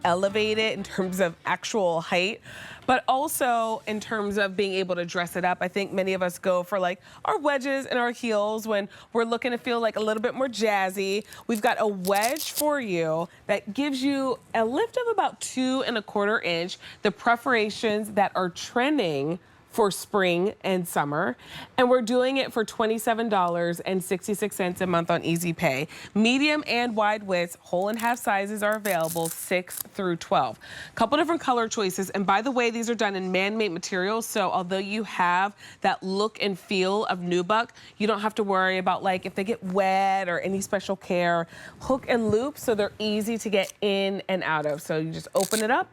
elevate it in terms of actual height, but also in terms of being able to dress it up. I think many of us go for like our wedges and our heels when we're looking to feel like a little bit more jazzy. We've got a wedge for you that gives you a lift of about 2¼ inch. The perforations that are trending for spring and summer, and we're doing it for $27.66 a month on Easy Pay. Medium and wide widths, whole and half sizes are available, 6 through 12. Couple different color choices, and by the way, these are done in man-made materials, so although you have that look and feel of nubuck, you don't have to worry about like if they get wet or any special care. Hook and loop, so they're easy to get in and out of. So you just open it up,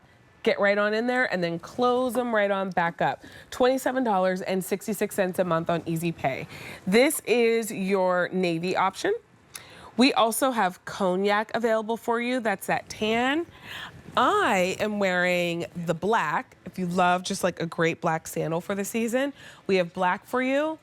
get right on in there, and then close them right on back up. $27.66 a month on Easy Pay. This is your navy option. We also have cognac available for you. That's that tan. I am wearing the black. If you love just like a great black sandal for the season, we have black for you.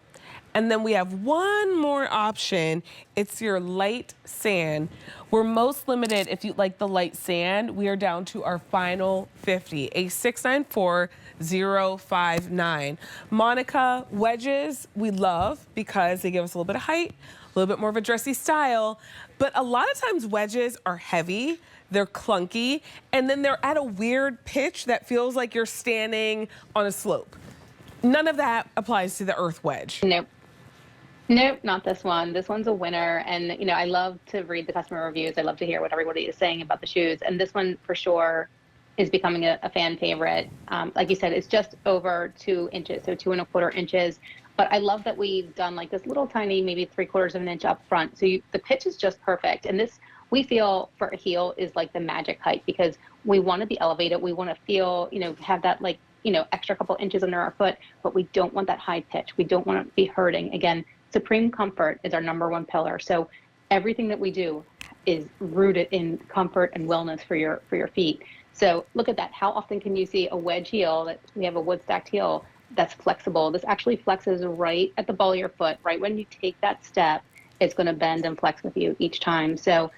And then we have one more option. It's your light sand. We're most limited if you like the light sand. We are down to our final 50, a 694059. Monica, wedges we love because they give us a little bit of height, a little bit more of a dressy style, but a lot of times wedges are heavy, they're clunky, and then they're at a weird pitch that feels like you're standing on a slope. None of that applies to the Earth wedge. Nope. Nope, not this one. This one's a winner. And, you know, I love to read the customer reviews. I love to hear what everybody is saying about the shoes. And this one for sure is becoming a fan favorite. Like you said, it's just over 2 inches, so 2¼ inches. But I love that we've done like this little tiny, maybe 3/4 inch up front. So the pitch is just perfect. And this, we feel for a heel is like the magic height because we want to be elevated. We want to feel, you know, have that like, you know, extra couple inches under our foot, but we don't want that high pitch. We don't want to be hurting. Again, supreme comfort is our #1 pillar. So everything that we do is rooted in comfort and wellness for your feet. So look at that. How often can you see a wedge heel that we have a wood stacked heel that's flexible? This actually flexes right at the ball of your foot. Right when you take that step, it's going to bend and flex with you each time. So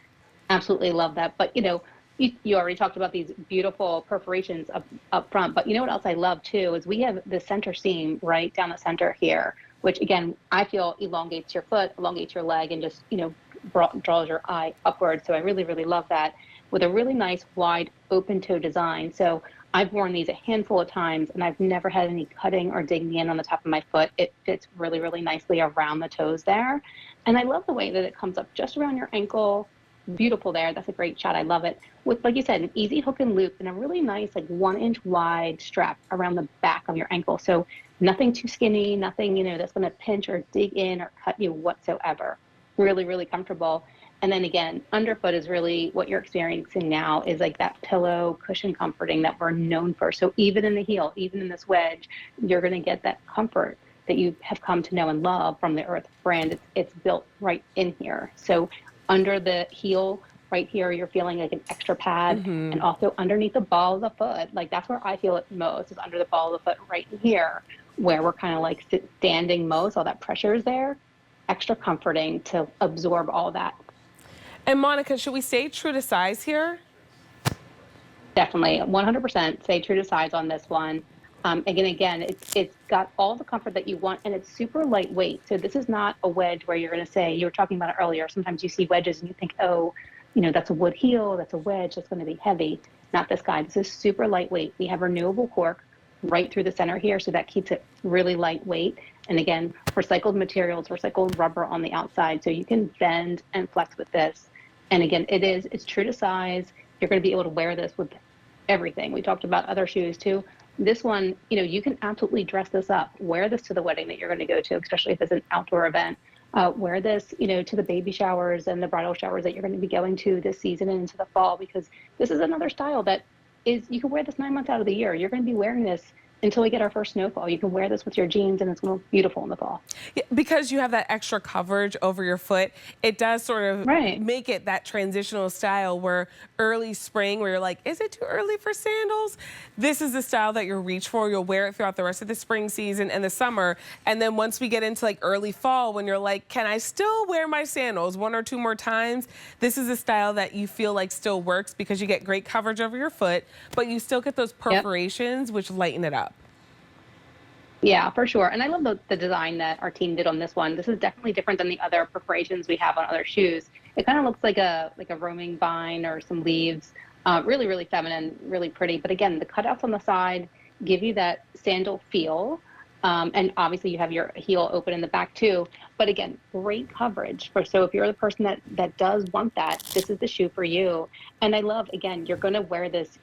absolutely love that. But you know, you already talked about these beautiful perforations up front, but you know what else I love too is we have the center seam right down the center here, which again, I feel elongates your foot, elongates your leg, and just, you know, draws your eye upward. So I really, really love that with a really nice wide open toe design. So I've worn these a handful of times and I've never had any cutting or digging in on the top of my foot. It fits really, really nicely around the toes there. And I love the way that it comes up just around your ankle. Beautiful there. That's a great shot. I love it. With, like you said, an easy hook and loop and a really nice like 1 inch wide strap around the back of your ankle. So nothing too skinny, nothing, you know, that's going to pinch or dig in or cut you whatsoever. Really, really comfortable. And then again, underfoot is really what you're experiencing now is like that pillow cushion comforting that we're known for. So even in the heel, even in this wedge, you're going to get that comfort that you have come to know and love from the Earth brand. It's built right in here. So under the heel right here, you're feeling like an extra pad, and also underneath the ball of the foot. Like that's where I feel it most, is under the ball of the foot right here, where we're kind of like standing most, all that pressure is there. Extra comforting to absorb all that. And Monica, should we stay true to size here? Definitely, 100% stay true to size on this one. Again, it's got all the comfort that you want, and it's super lightweight. So this is not a wedge where you're going to say, you were talking about it earlier, sometimes you see wedges and you think, oh, you know, that's a wood heel, that's a wedge, that's going to be heavy. Not this guy. This is super lightweight. We have renewable cork right through the center here, so that keeps it really lightweight. And again, recycled materials, recycled rubber on the outside, so you can bend and flex with this. And again, it's true to size. You're going to be able to wear this with everything. We talked about other shoes too. This one, you know, you can absolutely dress this up. Wear this to the wedding that you're going to go to, especially if it's an outdoor event. Wear this, you know, to the baby showers and the bridal showers that you're going to be going to this season and into the fall, because this is another style that is, you can wear this 9 months out of the year. You're going to be wearing this until we get our first snowfall. You can wear this with your jeans and it's going to look beautiful in the fall. Yeah, because you have that extra coverage over your foot, it does sort of Right. make it that transitional style where early spring, where you're like, is it too early for sandals? This is the style that you'll reach for. You'll wear it throughout the rest of the spring season and the summer. And then once we get into like early fall, when you're like, can I still wear my sandals one or two more times? This is a style that you feel like still works because you get great coverage over your foot, but you still get those Yep. perforations, which lighten it up. Yeah, for sure. And I love the design that our team did on this one. This is definitely different than the other perforations we have on other shoes. It kind of looks like a roaming vine or some leaves. Really, really feminine, really pretty. But again, the cutouts on the side give you that sandal feel. And obviously you have your heel open in the back too. But again, great coverage. So if you're the person that does want that, this is the shoe for you. And I love, again, you're going to wear this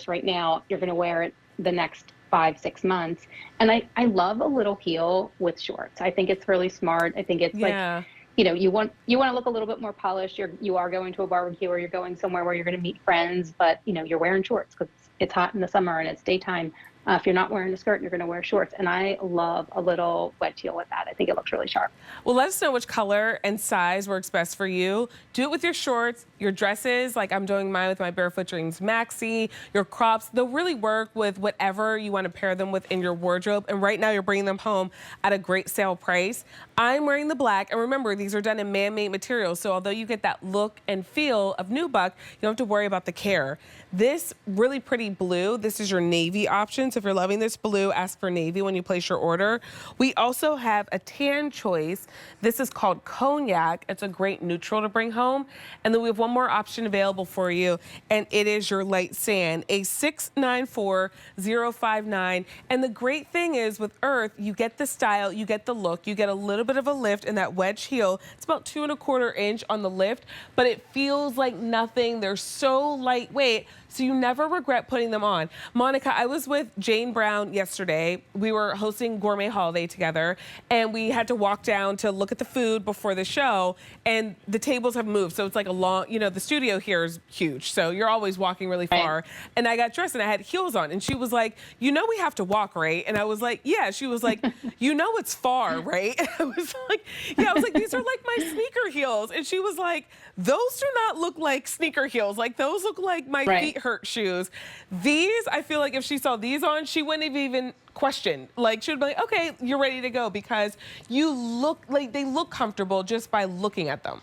right now. You're going to wear it the next 5-6 months. And I love a little heel with shorts. I think it's really smart. I think it's Yeah. like, you want to look a little bit more polished. You are going to a barbecue or you're going somewhere where you're going to meet friends, but you're wearing shorts because it's hot in the summer and it's daytime. If you're not wearing a skirt, you're going to wear shorts. And I love a little wedge heel with that. I think it looks really sharp. Well, let us know which color and size works best for you. Do it with your shorts, your dresses, like I'm doing mine with my Barefoot Dreams maxi, your crops. They'll really work with whatever you want to pair them with in your wardrobe. And right now you're bringing them home at a great sale price. I'm wearing the black. And remember, these are done in man-made materials. So although you get that look and feel of nubuck, you don't have to worry about the care. This really pretty blue, this is your navy option. So if you're loving this blue, ask for navy when you place your order. We also have a tan choice. This is called cognac. It's a great neutral to bring home. And then we have one more option available for you, and it is your light sand, a 694059. And the great thing is with Earth, you get the style, you get the look, you get a little bit of a lift in that wedge heel. It's about 2¼ inch on the lift, but it feels like nothing. They're so lightweight, so you never regret putting them on. Monica, I was with Jane Brown yesterday. We were hosting Gourmet Holiday together, and we had to walk down to look at the food before the show, and the tables have moved. So it's like a long, the studio here is huge, so you're always walking really far. Right. And I got dressed and I had heels on, and she was like, we have to walk, right? And I was like, yeah. She was like, it's far, right? And I was like, yeah. I was like, these are like my sneaker heels. And she was like, those do not look like sneaker heels. Like those look like my feet hurt shoes. These, I feel like if she saw these on, she wouldn't have even questioned. Like she would be like, okay, you're ready to go, because you look like they look comfortable just by looking at them.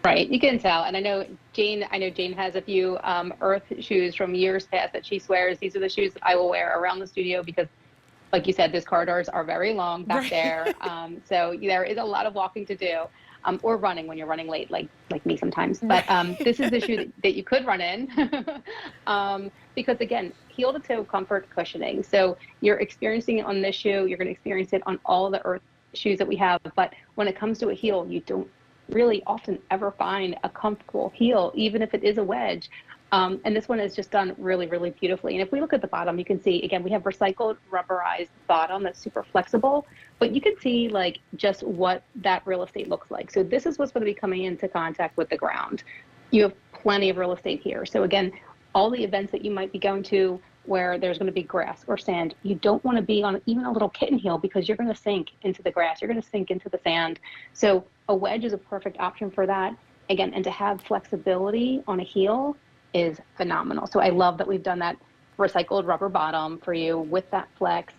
Right, you can tell. And I know Jane has a few Earth shoes from years past that she swears these are the shoes that I will wear around the studio because, like you said, these corridors are very long back there. So there is a lot of walking to do, or running when you're running late, like me sometimes. But this is the shoe that you could run in because, again, heel to toe comfort cushioning. So you're experiencing it on this shoe. You're going to experience it on all the Earth shoes that we have. But when it comes to a heel, you don't really often ever find a comfortable heel, even if it is a wedge. And this one is just done really, really beautifully. And if we look at the bottom, you can see, again, we have recycled rubberized bottom that's super flexible, but you can see like just what that real estate looks like. So this is what's going to be coming into contact with the ground. You have plenty of real estate here. So again, all the events that you might be going to where there's going to be grass or sand, you don't want to be on even a little kitten heel because you're going to sink into the grass. You're going to sink into the sand. So a wedge is a perfect option for that. Again, and to have flexibility on a heel is phenomenal. So I love that we've done that recycled rubber bottom for you with that flex,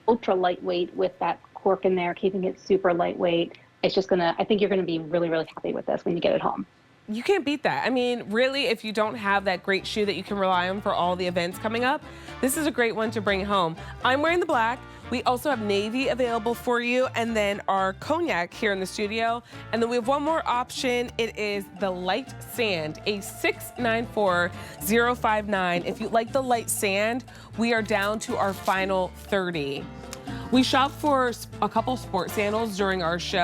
ultra lightweight with that cork in there, keeping it super lightweight. It's just I think you're going to be really, really happy with this when you get it home. You can't beat that. I mean, really, if you don't have that great shoe that you can rely on for all the events coming up, this is a great one to bring home. I'm wearing the black. We also have navy available for you, and then our cognac here in the studio. And then we have one more option. It is the light sand, a 694059. If you like the light sand, we are down to our final 30. We shopped for a couple sports sandals during our show.